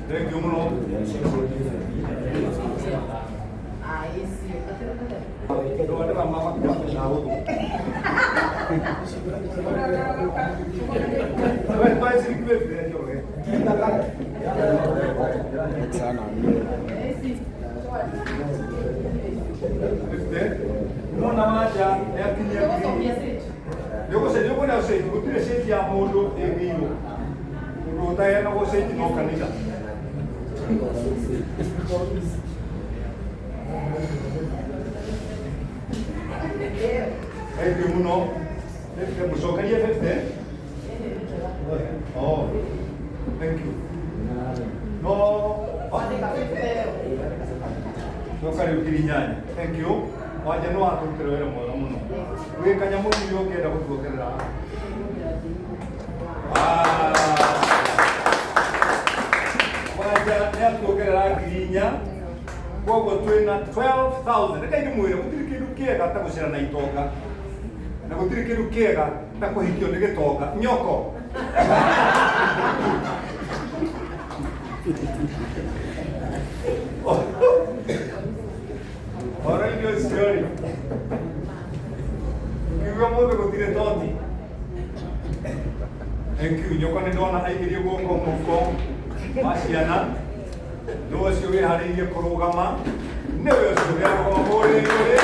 Thank you muno. Doa mama kwa nao. Wewe basi nikiwewe ndio wewe. Sana. Mona maja ya kinya. Yoko na sei, kutire sei ya modo e vino. Rota ya no sei no kanisa. Hey, uno. Este muso kaya fete. Oh. Thank you. No. No kari ukirinyanya. Thank you. Waje no atutere era mono muno. We kanya mu yo ke da kutokerera. Waje ne atukerera kirinya. Kogo twina 12,000. Reka ndi mwire gutiri kindu kiega ta gucira na itoka. Na gutiri kindu kiega ta kuhikio ni gitoka. Nyoko. Ora ndio sioni. Kiwa modo gutire toti. Thank you. Nyoko ne ndona airie goko muko. Masiana. Doce we hariye kurugama newe yosubira kwa bore yore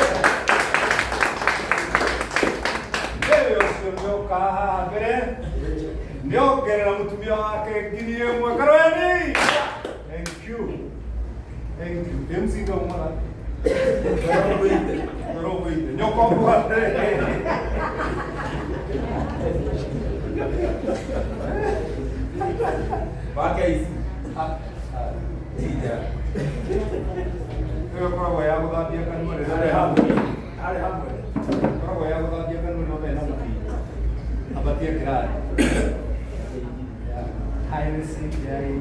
newe yosubira ka mbere nyogerera mutumia wake ngiriye mwe karweni. Thank you MC ndo mwana Roboite nyoko kwa Bakais Pero kwa waya ko dati kan mo ale hambo kwa waya ko dati kan mo no na mati abatia kira high seat jai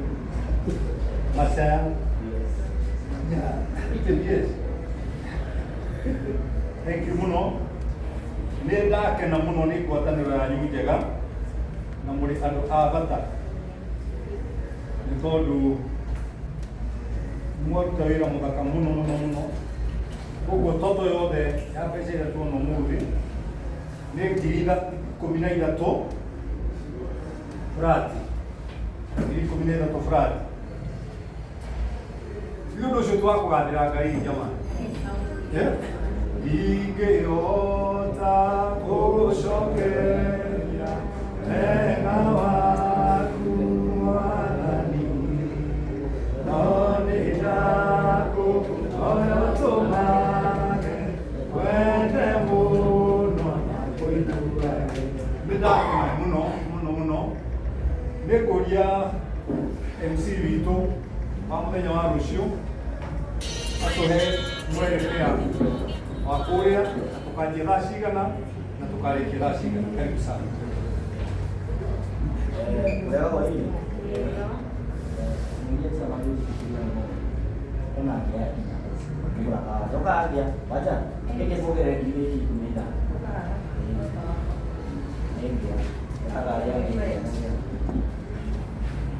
masam yes thank you muno nenda kana muno ni kwa tano ya nyingi jega na muri ando abata ni todo molto era muthaka muno koguo toto yothe ya mbeca ithatũ no mũthĩ nĩ ngiri 13 frati ngiri 13 frati nĩ ũndũ ũcio twakũgathĩra Ngai jamani ingĩhota gũgũcokeria wega waku Mwathani Nekuria MC witũ wa mũthenya wa rũciũ atũhe mwerekea wa kũrĩa na tũkanjia thaa cigana na tũkarĩkia thaa cigana. Karibu sana. Toka aja, baca. Ini boleh gini kumida. Ini dia. Ada yang ini.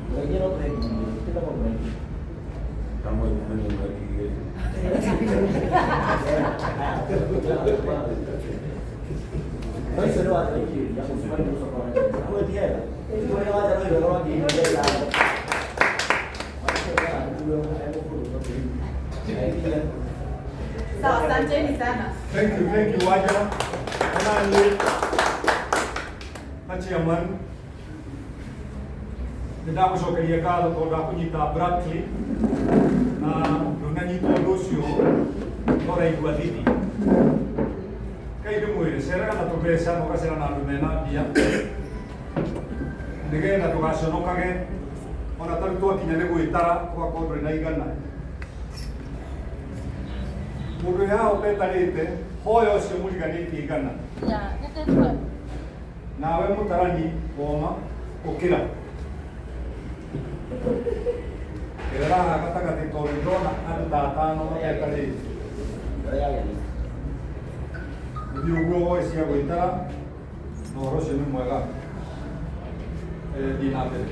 Lagi lo tuh ini. Kita mau lagi. Kamu yang mana lagi? Kau sudah ada lagi. Yang semua itu sekolah. Kamu dia. Itu yang ada lagi orang di Indonesia. Sawa, asanteni sana. Thank you waja. Anani Chairman ndagucokeria ngatho tondu ndakunyita Bradley na ndunanyita undu ucio noraigua thithi kai ndimwire ceraga na tubeca nogacera na andu mena mbia nigetha tugaconokage ona tari twakinya ni gwitara twakorwo nduri na igana mundu yaho betarite hoya ucio muriganitie igana nawe mutarani woma ukira Era gatagatĩ tondũ ndona andũ ta atano mekarĩte gũthiĩ ũguo woe cia gwĩtara na ũhoro ũcio nĩ mwega thiĩ na mbere.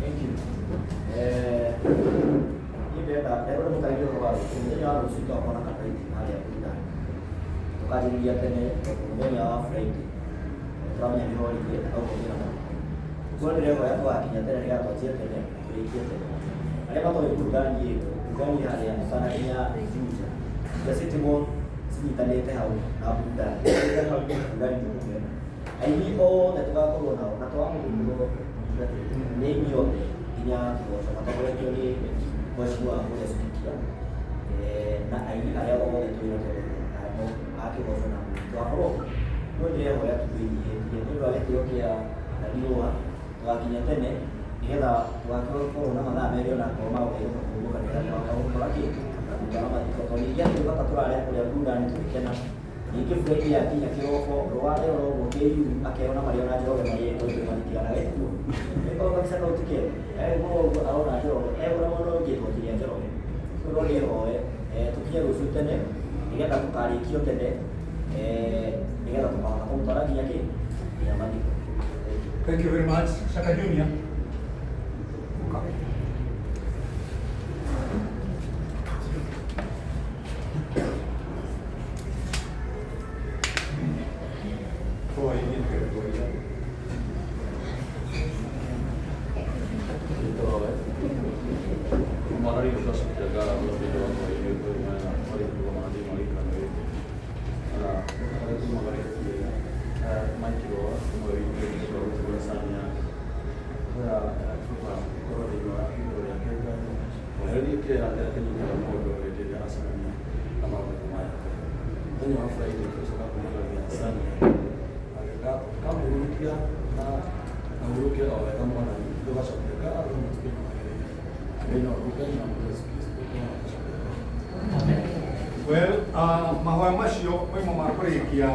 Thank you. Ndĩrenda ndĩrenda mũtarĩrie ũhoro wa mũthenya wa rũciũ twakorwo na kabaiti harĩa Burudani. Tũkanjĩrĩria tene mũthenya wa Friday. Tũramenya nĩ holiday au kũgĩra na kwa ndĩrehoya twakinya tene nĩgetha twanjie tene tũrĩkie tene. Arĩa matoĩ Burudani harĩa ĩtanakinya Juja. The City Mall cinyitanĩte hau na Burudani. Burudani tũkũmena. Aini othe tũgakorwo nao na twamũthurwo nĩ inyuothe nginya kĩgoco matogoretio nĩ Mheshimiwa Moses Kikia na aini arĩa othe twĩrwo akĩgoco na twakorwo no ndĩrehoya tũkĩnyihĩtie nĩ ũndũ wa gĩtĩo kĩa Nadiũa tũgakinya tene nĩgetha tũgakorwo na mathaa merĩ ona korwo magũkaigũka kũhurũka nĩgetha twagũkora kĩndũ na thutha wa mathiko tondũ ningĩ atĩgũka tũrarĩa kũrĩa Burudani tũgĩkena ningĩ Friday yakinya kĩroko rũware oro KU akĩona Mariona Njoroge marĩĩtwo matigana gĩkuo nĩkorwo kabisa no tikero mũno ũguo arona Njoroge egũra mũno ũngĩtwokiria Njoroge no nĩhoe tũkinye rũciũ tene nĩgetha tũkarĩkio tene nĩgetha tũkahota kũmũtwara nginya mathiko. Thank you very much. Shaka Junior. Well, mahoya macio moima ma kũrĩkia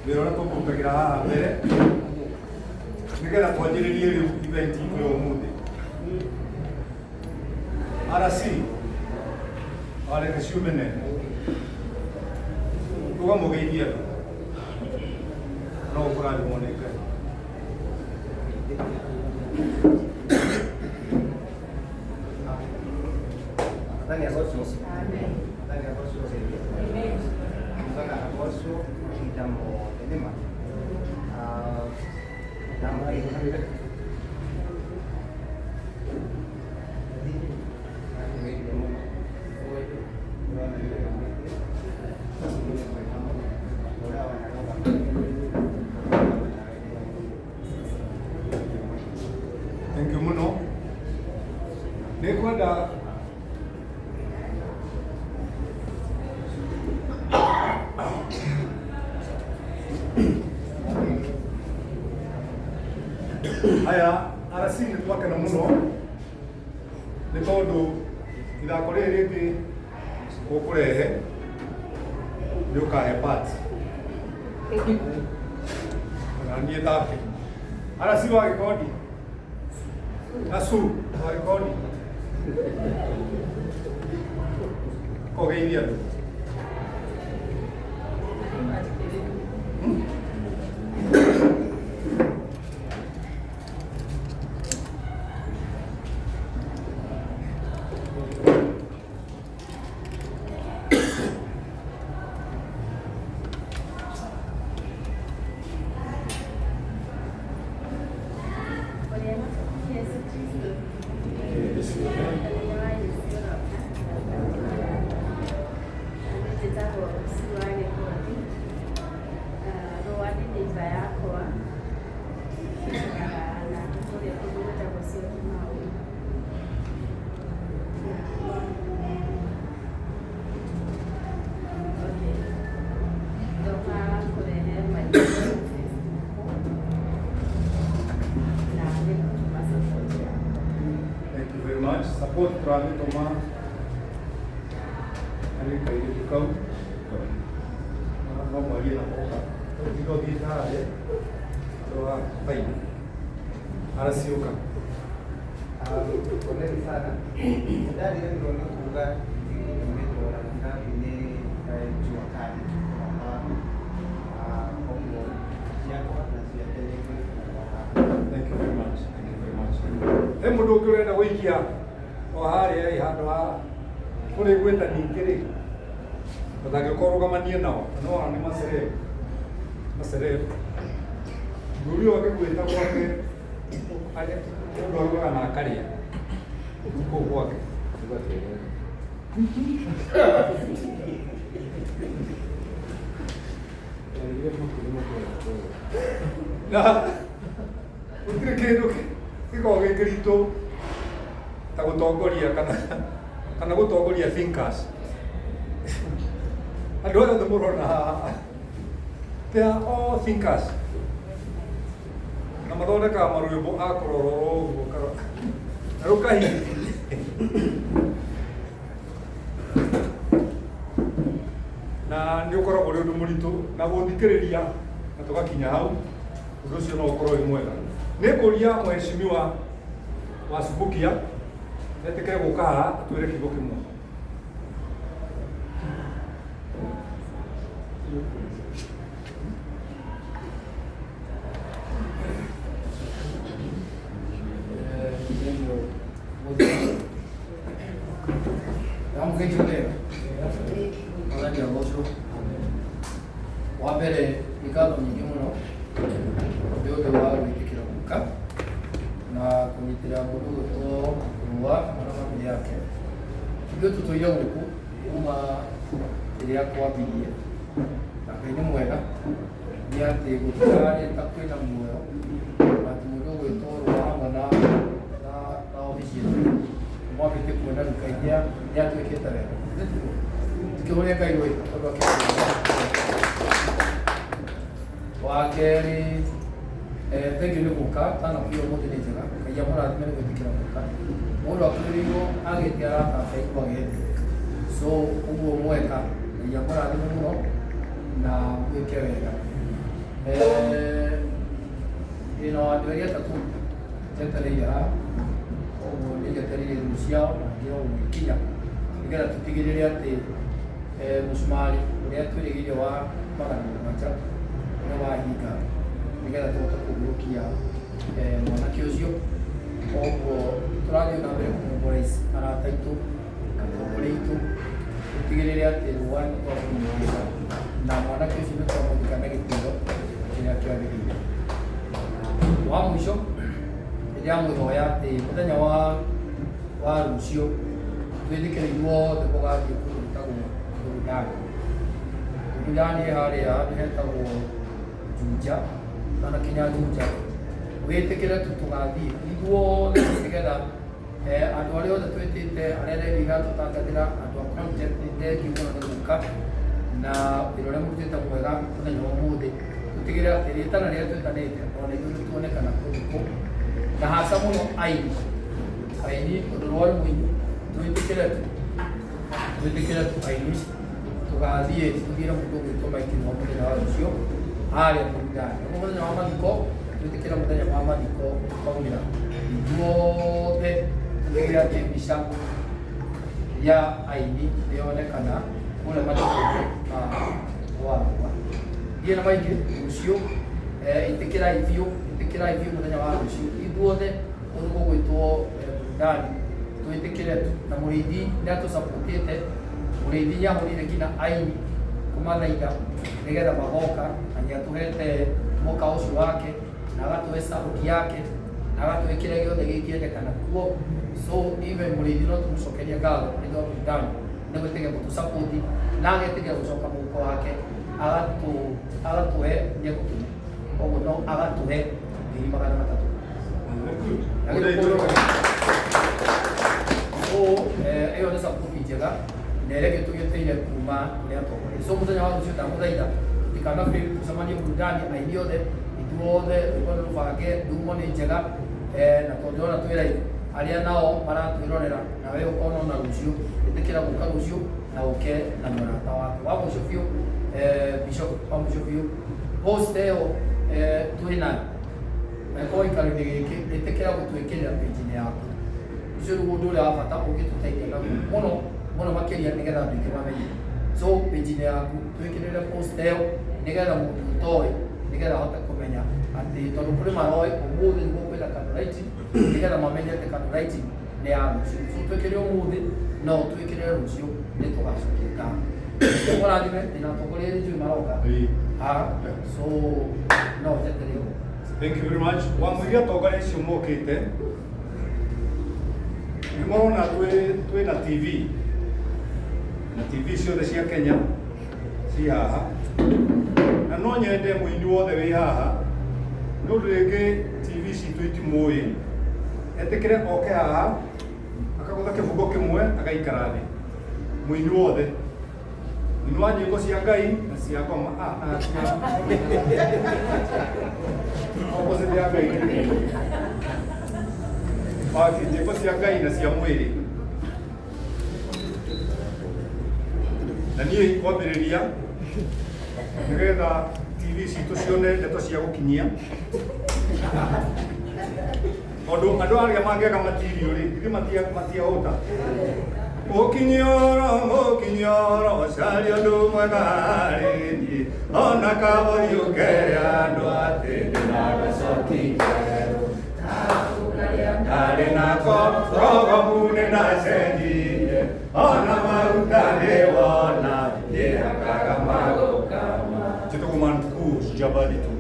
wĩra ũrĩa tũkũrutagĩra haha mbere nĩgetha twanjĩrĩrie rĩu event itũ ya ũmũthĩ. RC areke ciume nene tũkamũgeithia no ũkũrathimwo nĩ Ngai. Nadhani agosto. Amen. Nadhani agosto saidia. Amen. Nadhani agosto kitamo tenema. Nama hiyo kabisa. Thank you muno. Nikwenda haya RC nĩ twakena mũno nĩ tondũ ithako rĩrĩ rĩngĩ ũkũrehe nĩ ũkahe party na niĩ thake RC wa Gĩkondi na Su wa Gĩkondi kũgeithia andũ. Support Prani Toma ali kayak itu kau mau bagi nak apa jika kita ada doa baik ada siukan Boleh di sana. Kita di sini boleh juga di orang kita ini kayak jualan Kongo siapa nasi ada ni. Thank you very much. Thank you very much. Mudo kau ada wikia harĩa ĩ handũ ha kũrĩ gwĩta ningĩ rĩ ũtangĩkorwo ũrũgamanie nao no nĩ macerebu mũthuri ũyũ akĩgwĩta gwake mũndũ arugaga na akarĩa kũu gwake na gũtirĩ kĩndũ gĩkoragwo gĩ kĩritũ ta gũtongoria kana gũtongoria thinkers. Andũ othe mũrona haha they are all thinkers na mathondekaga marwĩmbo a kũrorwo ũguo na rũkahingi na nĩ ũkoragwo ũrĩ ũndũ mũritũ na gũthikĩrĩria na tũgakinya hau ũndũ ũcio no ũkorwo wĩ mwega. Nĩ kũria mheshimiwa wa Subukia etĩkĩre gũka haha atwĩre kiugo kĩmwe. Wa mbere ikatho nyingĩ mũno nĩ ũndũ wa gwĩtĩkĩra gũka na kũnyitĩra mũndũ gwĩtwo rũa na bamĩrĩ yake. Ithuĩ tũtũire gũkũ kuma rĩrĩa kwambirie na Ngai nĩ mwega nĩ atĩ gũtirarĩ ta kwĩna muoyo atĩ mũndũ gwĩtwo rũa hamwe na obici ĩno mwambĩte kuona Ngai nĩ atuĩkĩte wega. Tukĩhũrĩa Ngai wĩ tondũ wa kerĩ thengio nĩ gũka tanakuo mũthĩ nĩ njega Ngai amũrathime nĩ gwĩtĩkĩra gũka mũndũ akĩrĩirwo agĩtĩ aratamba igwagĩte so ũguo mweka Ngai amũrathime mũno na mwĩke wega. Ĩno andũ erĩ atatũ njetereire haha ũguo nĩ njetereire thimũ ciao na ngĩra ũguo ikinya nĩgetha tũtigĩrĩre atĩ mũcumarĩ ũrĩa twĩrĩgĩire wa magana mũgwanja nĩ wahinga nĩgetha tũhote kũguũkia mwanake ũcio. Koguo tũrathiĩ na mbere kũmũmboraici arata aitũ atongoria aitũ tũtigĩrĩre atĩ rũa nĩ twakũmũgĩca na mwanake ũcio nĩ twamũthika na gĩtĩo kĩrĩa kĩagĩrĩire. Wa mũico rĩrĩa mwĩhoya atĩ mũthenya wa rũciũ twĩtĩkĩre ithuothe gũgathiĩ kũndũ gwĩtagwo Burudani. Burudani harĩa nĩ hetagwo Juja kana Kinya Juja. Wĩtĩkĩre tũgathiĩ ithuothe nĩgetha andũ arĩa othe twĩtĩte arĩa ready igatũtangathĩra andũ a content nĩ thengiũ mũno nĩ gũka na wĩra ũrĩa mũrutĩte mwega mũthenya wa ũmũthĩ. Tũtigĩrĩre atĩ rĩtana rĩrĩa twĩtanĩte ona ithuĩ nĩ tuonekana kũndũ na haca mũno aini ũndũ rwari mũinyi twĩtĩkĩre aini tũgathiĩ tũthiĩre mũndũ gwĩtwo maikini wa mũthenya wa rũciũ harĩa Burudani. Naguo mũthenya wa mathiko twĩtĩkĩre mũthenya wa mathiko tũkaumĩra ithuothe tũtigĩrĩre atĩ mbica ya aini nĩyonekana kũrĩa mathiko-inĩ wa rũa. Thiĩ na maingĩ rũciũ ĩtĩkĩrai biũ mũthenya wa rũciũ ithuothe kũndũ gũgwĩtwo Burudani twĩtĩkĩre na mũrĩithi nĩ atũsapotĩte. Mũrĩithi nĩahũrire nginya aini kũmathaitha nĩgetha magoka na nĩatũhete mũka ũcio wake na agatũhe sauti yake na agatwĩkĩra gĩothe gĩkĩendekana kuo. So even mũrĩithi no tũmũcokerie ngatho nĩ tondũ Burudani nĩ gwĩtĩkĩra gũtũsapoti na agetĩkĩra gũcoka mũhuko wake agatũhe nyegũkĩnya koguo no agatũhe 2,300. Ĩyo nĩ sapoti njega na ĩrĩa gĩtũgĩteire kuma kũrĩa atongoria. So mũthenya wa rũciũ ndamũthaitha tũtikanabe tũcemanie Burudani aini othe ithuothe rwĩmbo nĩ rũbange ndumo nĩ njega na tondũ ona twĩraire arĩa nao maratwĩrorera nawe ũkona ona rũciũ ĩtĩkĩra gũka rũciũ na ũke na mũrata waku. Wa mũico biũ Bishop wa mũico biũ post ĩyo twĩnayo ko ikaro-inĩ gĩkĩ ĩtĩkĩra gũtwĩkĩrĩra page-inĩ yaku. Ũcio nĩguo ũndũ ũrĩa wa bata ũngĩtũteithia naguo mũno makĩria nĩgetha andũ aingĩ mamenye. So page-inĩ yaku twĩkĩrĩre post ĩyo nĩgetha mũndũ ũtoĩ nĩgetha ahote kũmenya atĩ tondũ kũrĩ maroĩ ũmũthĩ nĩguo kwĩna Candlelight nĩgetha mamenye atĩ Candlelight nĩ ya rũciũ. So twĩkĩre ũmũthĩ no twĩkĩre rũciũ nĩ tũgacokia ngatho. Ũkũrathime ndĩna atongoria aingĩ maroka. So no njetereire ũguo. Thank you very much. Wamũiria atongoria acio mokĩte nĩ marona twĩna TV na TV ciothe cia Kenya ci haha na no nyende mũini wothe wĩ haha nĩ ũndũ rĩngĩ TV citũ itimũĩ etĩkĩre oke haha akagũtha kĩbungo kĩmwe agaikara thĩ mũini wothe mũini wa nyĩmbo cia Ngai na cia ngoma opposite ya Ngai nyĩmbo cia Ngai na cia mwĩrĩ na niĩ kwambĩrĩria nĩgetha TV citũ cione ndeto cia gũkinyia tondũ andũ arĩa mangĩaga matirio rĩ ithuĩ matiahũta mũkinyoro caria ũndũ mwega harĩ niĩ ona kaboriũke andũ atĩ ndĩnagacoki njerũ ndarĩ nako rogomu nĩndacenjirie ona maruta nĩ wona ndĩhakaga magũkama tũtũgũmantukũ jabali tu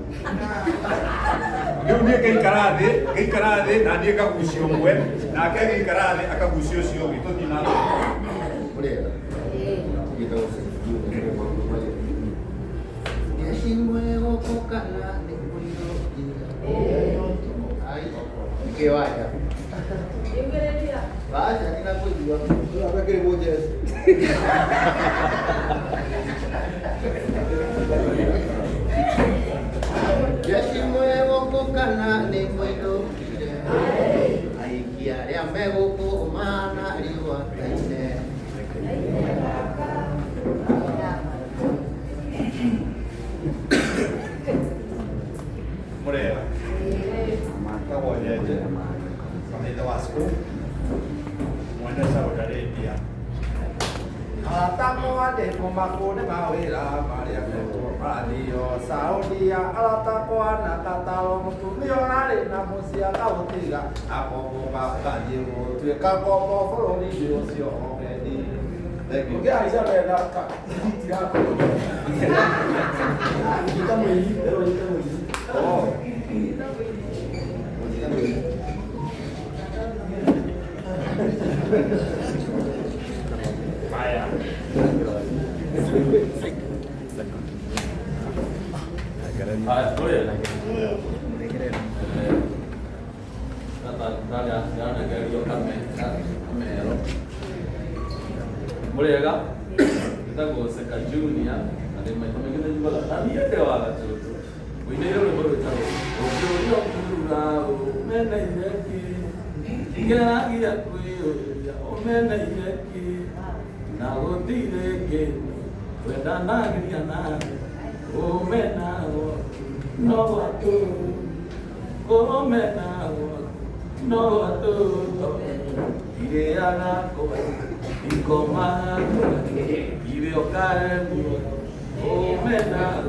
rĩu niĩ ngĩikara thĩ na niĩ ngagucio ũmwe nake gĩikara thĩ akagucio ũcio ũngĩ tũthiĩ na makone mawĩra marĩa metwo radio saudia aratakwa na tatalo mũtumia ũrarĩ na mũcia kaũtiga akombo gakathiĩ gũtuĩka kombo bũrũri ũcio ogendi ũngĩhaica wega Muliaga kita goseka junior ada macam kita juga tadi ada walau tu ini orang baru tahu orang pura mana ini kita lagi aku mana ini nago direke weda nagi ana o mena no atu o mena no atu ire ana ko ikoma ire okani o mena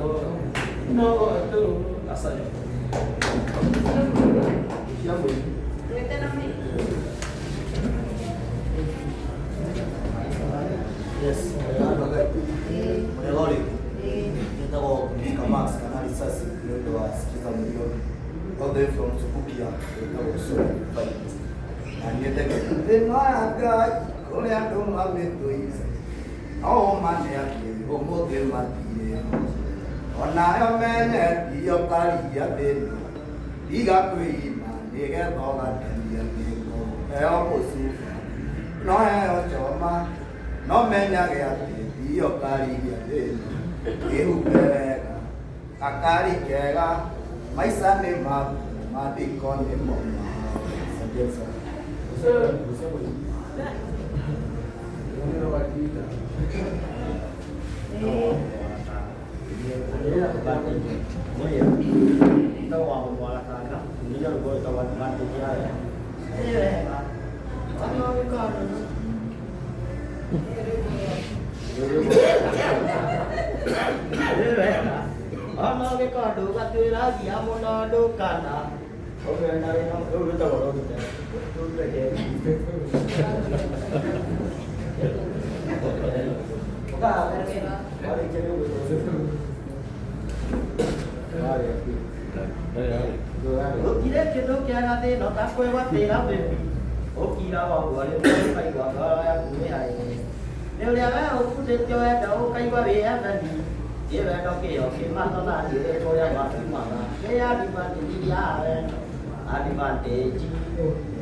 no atu asanya siapa Yes, Melody. Kita mau Max karena risasi ndio wasikiza milioni. All the way from Subukia. Kita uso fight. Na niende ninaga kule ando mameto hizi. Au mane yake omoge matie. Onayo mene iyo kali ya beni. Iga kuima nige toga ndia niko. Eo musu. No eo choma. No menyage atĩ iyo karigia thĩna kĩhumbe wega gakari kega maica nĩ maku mathiko nĩ moma Ana gĩkandũ gatwĩragia mũno ndũkana ũgenda wĩna ũrutagwo rũrute Kile kitu kianate no takwe watera bebi okira wa wale kai wa ya kumea ni ule wa ukutete wenda ukaigwa wiathani ye wenda kio kimatona ndire kuria wakumana ni advantage ya wendo advantage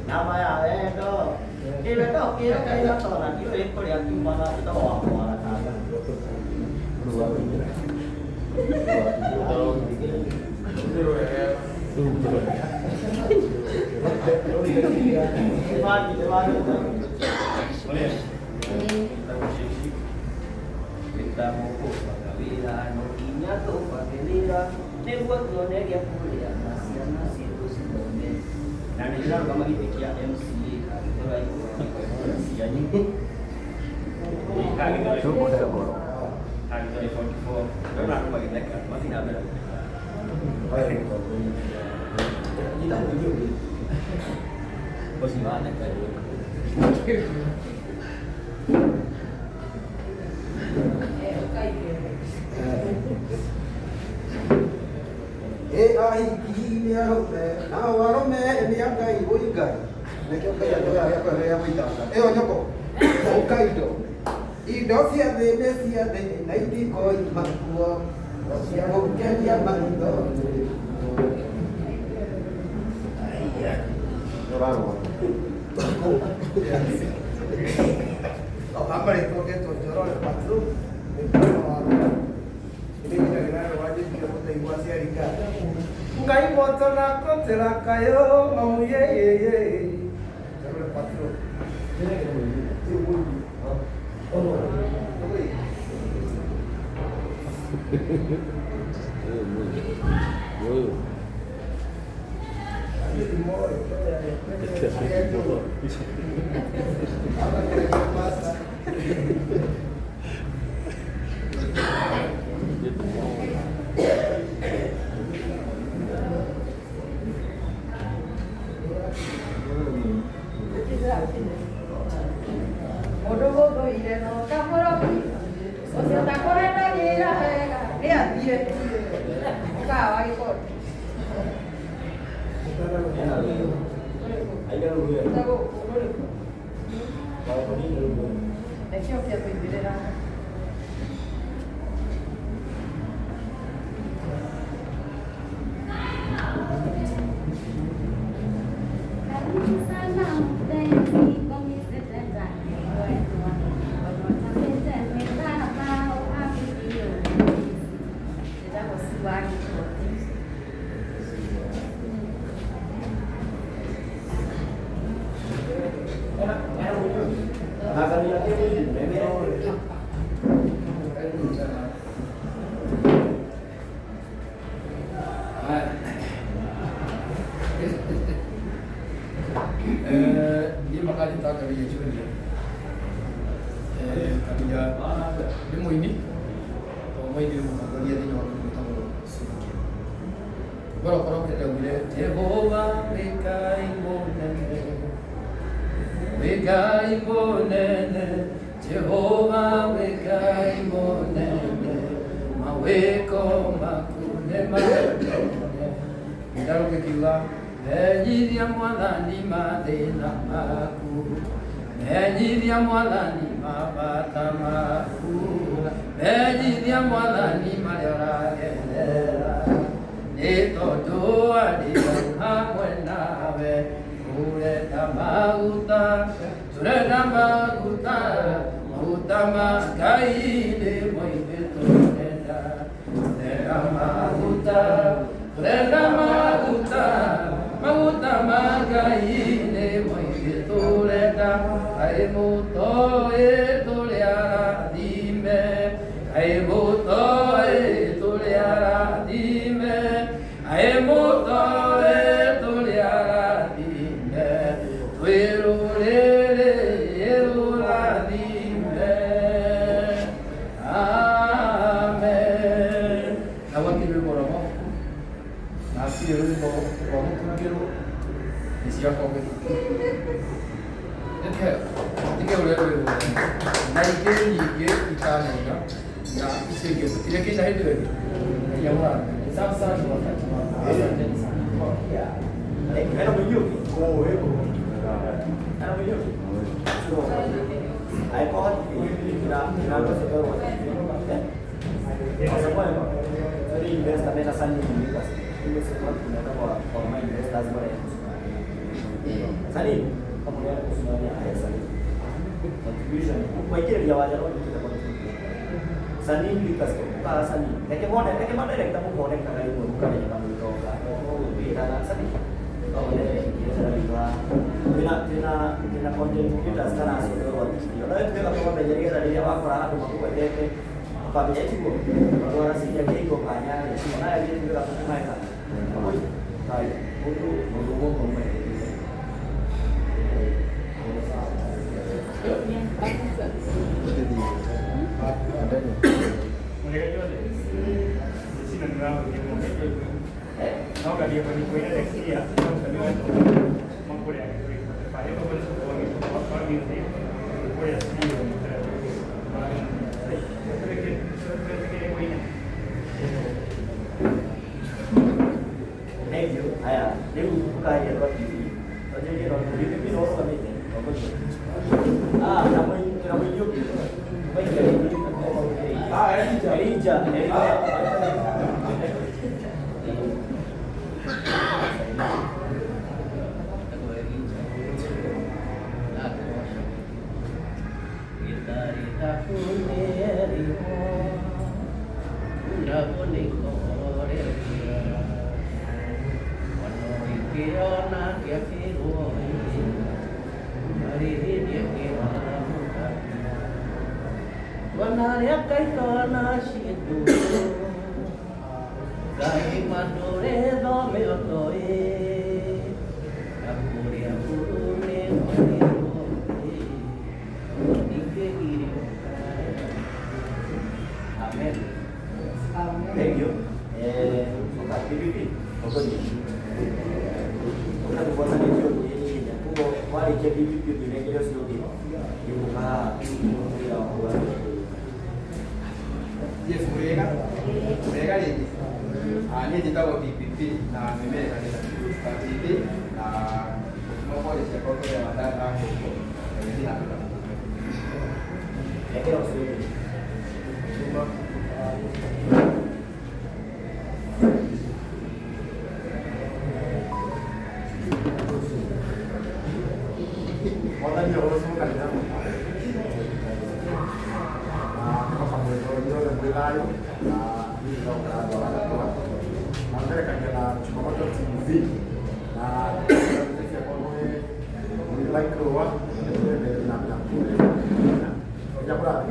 nama ya wendo kiwendo kio kaiga tona ndio ikuria kumana ndo wa kwa kaga Indo cia thĩ cia thĩ na itiko imakuo cia gũkenia maitho ngai moto na kotera kayo mamuye Nasci eu, vamos, vamos, care. Think of it. Nineteen years, Italian. Now, it's a gift. It's a gift. I do it. Some sons of that. Era meglio. Era meglio. Hai poi la cosa per ora. Cosa poi? Jadi investa nella sani ini pas. Ini semua punya apa? Orang investasi mereka. Sani, kamu lihat semuanya ayat sani. Contribution. Baiknya dia wajar orang kita contribution. Sani likas tu, kalau sani. Lepas mana kita mau connect dengan itu, bukan yang kamu tahu kan? Oh, beda sani. Kalau dia sudah bilang, tina konten kita sekarang sudah buat. Kalau itu kalau kita jadi kita dia awak orang tu mampu buat dia. Apa dia itu? Kalau orang sih jadi ikut banyak, mana dia juga langsung main kan? Baik, untuk ngomong. Mereka juga ada. Di sini negara begitu. Tahu kan dia punya kuih ada dia. Tahu kan dia mampu dia kuih. Pada itu pun sebuah itu apa gitu. Kuih dia. Thank you. Ayah, dia buka dia roti. Jadi dia roti tapi orang kami ni. Nama yuk. Baik jadi. Elija. Wanarya kaitana shidu Gai madore do me otoe Kapuria urune mori otoe Nike giri Amen. Thank you. Buka PPP. Pokoknya. Bukan buat saya itu ini. Aku mau jadi PPP di negara sendiri. Buka tidak buat. Yes, mereka ni, ni kita buat PPP, na mereka ni PPP, na semua polisi kalau yang ada aku, ini nak. Negara sendiri. Orang yang orang semua kan dia. Kalau kamu itu orang berlalu, ini kalau orang tua, mereka kan kita cuma macam TV, kita kalau like keluar, kita nak punya, ya berapa?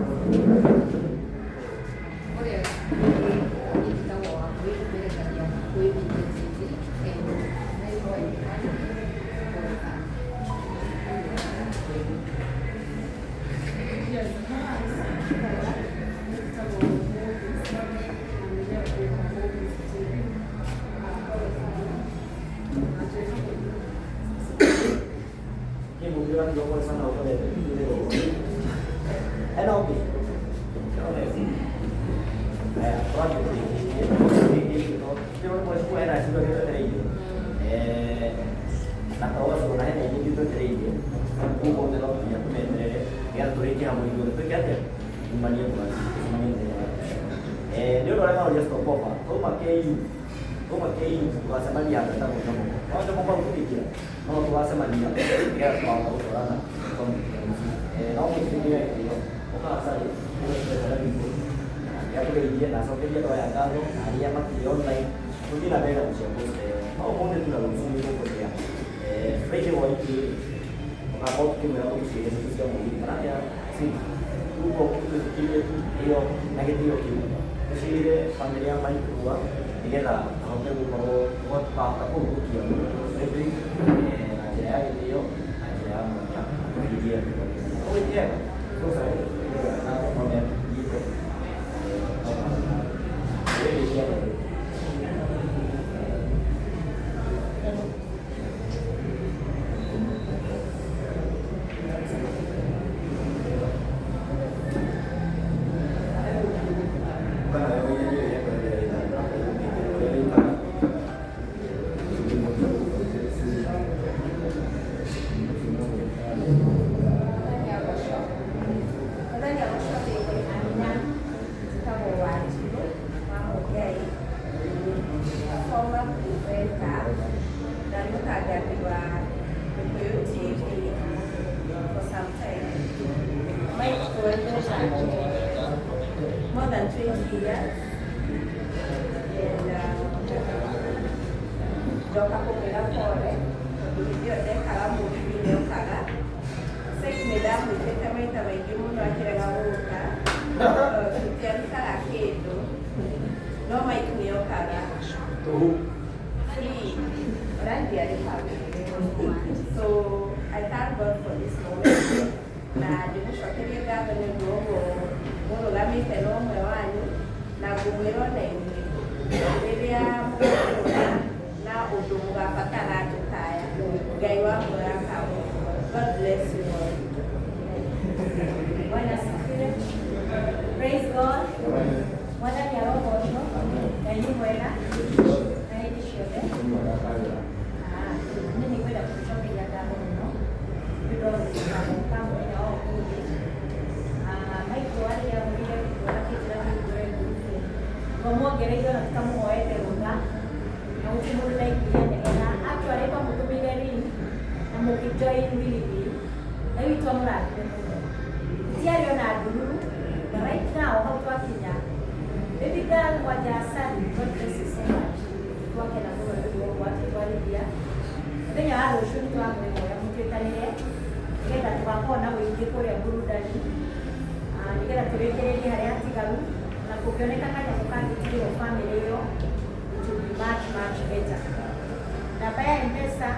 Mungkin juga boleh sana atau ada NLP. Orang itu kita boleh sebut enak juga kita terima. Nak tahu sebenarnya ini kita terima. Aku mau dalam dunia tu memang yang terima kamu itu tu kata mana bukan dia orang mahu just stop apa. Kau pakai bahasa Melayu tentang kamu. Kau cuma mahu fikir. Kalau bahasa Melayu, dia tahu orang. Kalau mesti dia itu, orang asal itu ada itu. Dia boleh dia nak sampai dia tahu yang kalau dia mati online, mungkin ada yang usia pun. Kalau mungkin tu lalu semua itu pun dia. Mereka orang itu, orang kau tu mereka tu sih itu sudah mungkin kerana dia sih. Tu kau tu dia tu dia negatif itu. Jadi dia sampai dia main keluar, dia lah. Kalau dia buat apa pun dia. Jadi aja dia, aja macam dia. Oh dia, tu saya nak komen gitu. Jadi dia. more than 20 years. And joka kumela pole, ndio kala mufili leo kala. Sasa medamu kama itawaidimu na kila wuka. Tiari kala kedo. No maikunio kala. Free. Rangi ya So I thank God for this moment. Na ndimushokerie ngatho nĩ ũndũ ũguo mũrũgamĩte na ũmwe wanyu na ngũmwĩra ona inyuĩ rĩrĩa mũgũkũra na ũndũ mũgabatara andũ taya Ngai wa mũrakamu. God bless you all. Bwana asifiwe. Praise God. Mwana ni arogocwo na nĩ mwega na hĩndĩ ciothe. Niĩ nĩ ngwenda kũmũcokeria ngatho mũno nĩ ũndũ wa gũka mũthenya wa ũmũthĩ. Maitũ arĩa mũgire kuona kĩnjĩra kĩngũre ngurubu no muongereire ona tũkamũhoete rũtha na gũtirĩ mũndũ ndaiguire nĩgetha actually twamũtũmĩire link na mũkĩjoin wilibi na rĩu twamũrathime mũno. Tiarĩ ona ndururu na right now hau twakinya baby girl Wajasani, God bless you so much. Twakena mũno nĩ ũndũ wa gwatwarithia mũthenya wa rũciũ nĩ twamwĩhoya mũtwĩtanĩre nĩgetha tũgakorwo na wĩingĩ kũrĩa burudani nĩgetha tũrĩkĩrĩrie harĩa hatigaru na kũngĩoneka kanyamũ kangĩtigĩrwo bamĩrĩ ĩyo it will be much better. Namba ya M-Pesa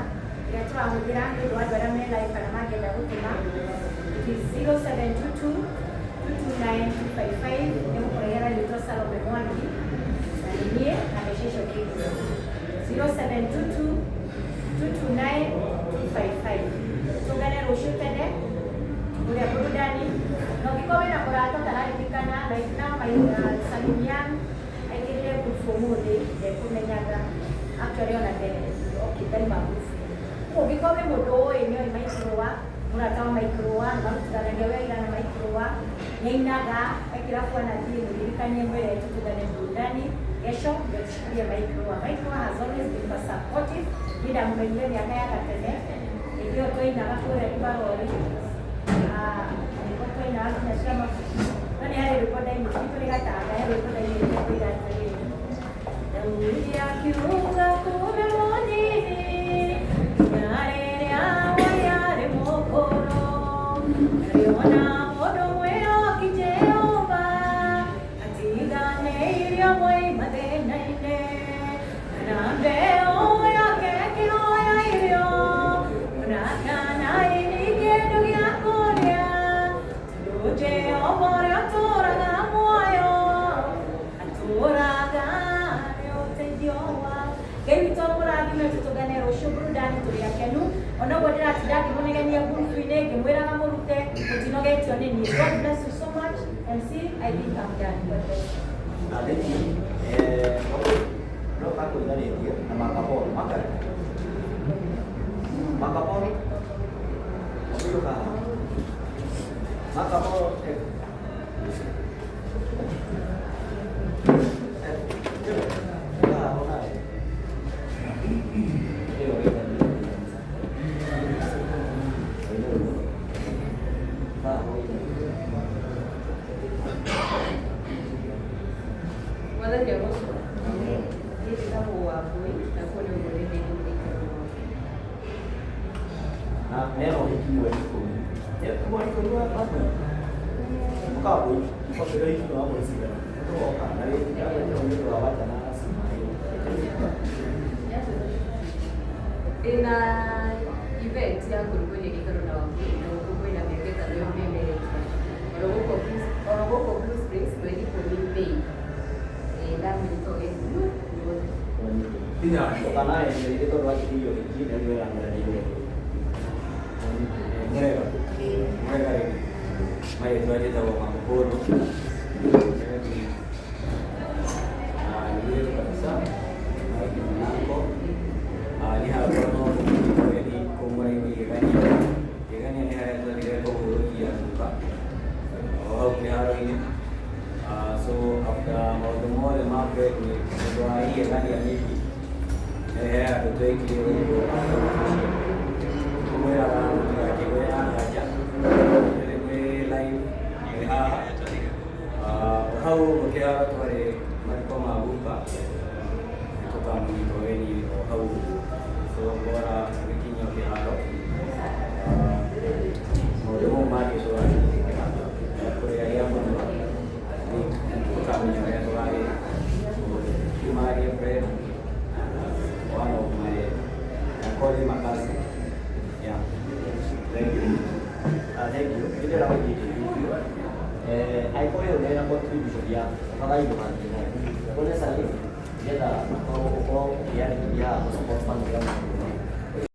ĩrĩa tũrahũthĩra nĩ ũndũ wa andũ arĩa me live kana mangĩenda gũtũma it is 0722 229 255 nĩ mũkũrehera rĩtwa Salome Mwangi na nĩ niĩ na mĩcicio kĩngĩ 0722 229 255. Tũngane rũciũ tene kũrĩa burudani na ũngĩkorwo wĩna mũrata ũtararirikana like now my Salimian aikĩrire ngurubu ũmũthĩ ndekũmenyaga actually ona mbere ndaima ngurubu. Ũngĩkorwo wĩ mũndũ ũĩ nĩoĩ maikũrũa mũrata wa maikũrũa na marutithanagia wĩra na maikũrũa nĩainaga ekĩra bwana thiĩ mũririkanie mwĩre tũtũngane burudani kesho ndio tushikilie maikũrũa. Maikũrũa has always been supportive. Niĩ ndamũmenyire mĩaka ya gatene ndio twainaga kũrĩa Kibarori nĩguo twainaga nginya cia mabuku no nĩ harĩ rwĩmbo ndainĩte nĩ tũrĩ gatanga he rwĩmbo ndainĩte kwĩra atĩrĩrĩ Daudi akiuga kume mũnini nginya rĩrĩa warĩ mũkũrũ nĩona mũndũ mwĩhoki Jehova atiganĩirio moima thĩna-inĩ na mbeo yake ĩkĩhoya irio na kana kĩndũ gĩa kũrĩa tondũ Jehova ũrĩa ũtũũraga muoyo atũũraga nĩ ũteithio wao. Ngai witũ amũrathime tũtũngane rũciũ burudani tũrĩ akenu ona ũguo ndĩratinda ngĩmũnegenia ngurubu-inĩ ngĩmwĩraga mũrute mũtinogetio nĩ niĩ. God bless you so much. MC, I think I'm done. God bless you. Na thĩinĩ no kakũithanĩtie na makaboro makaboro ũndũ kaha makaboro neno likiwa liko kama liko hapa mkapo kwa sababu hiyo hapo sika ndio kana ile ndio ndio hawaja na ina event ya kurugũria gĩikaro na kwĩna mĩaka ĩtano ya mbere Orogoko Blue Springs mweri 10 Mei ndamĩrĩtwo gĩkuru kana ile ndio watu hiyo ingine ndio anaendelea Mereka mai tu aja tahu apa pun. Ini bisa. Aku ini hal pertama jadi kumai ini kan ini hari itu dia baru dia buka. Oh pelihara ini. So after mau the market ni doa ini kan dia ni. Ada tu yang kiri. Kumai orang aja. Jadi live mukihara twari mariko maguka tukamwitoweni hau so bora wikinya kiharo moyo magi so kuria ya muno ni tukamenya ya twari kumari friend one of my colleague makasi yeah thank you kita dapat hai có điều đấy là con thủy chủ địa nó đây được hoàn thành này có lẽ là dia dah kalau dia dia masuk korban yang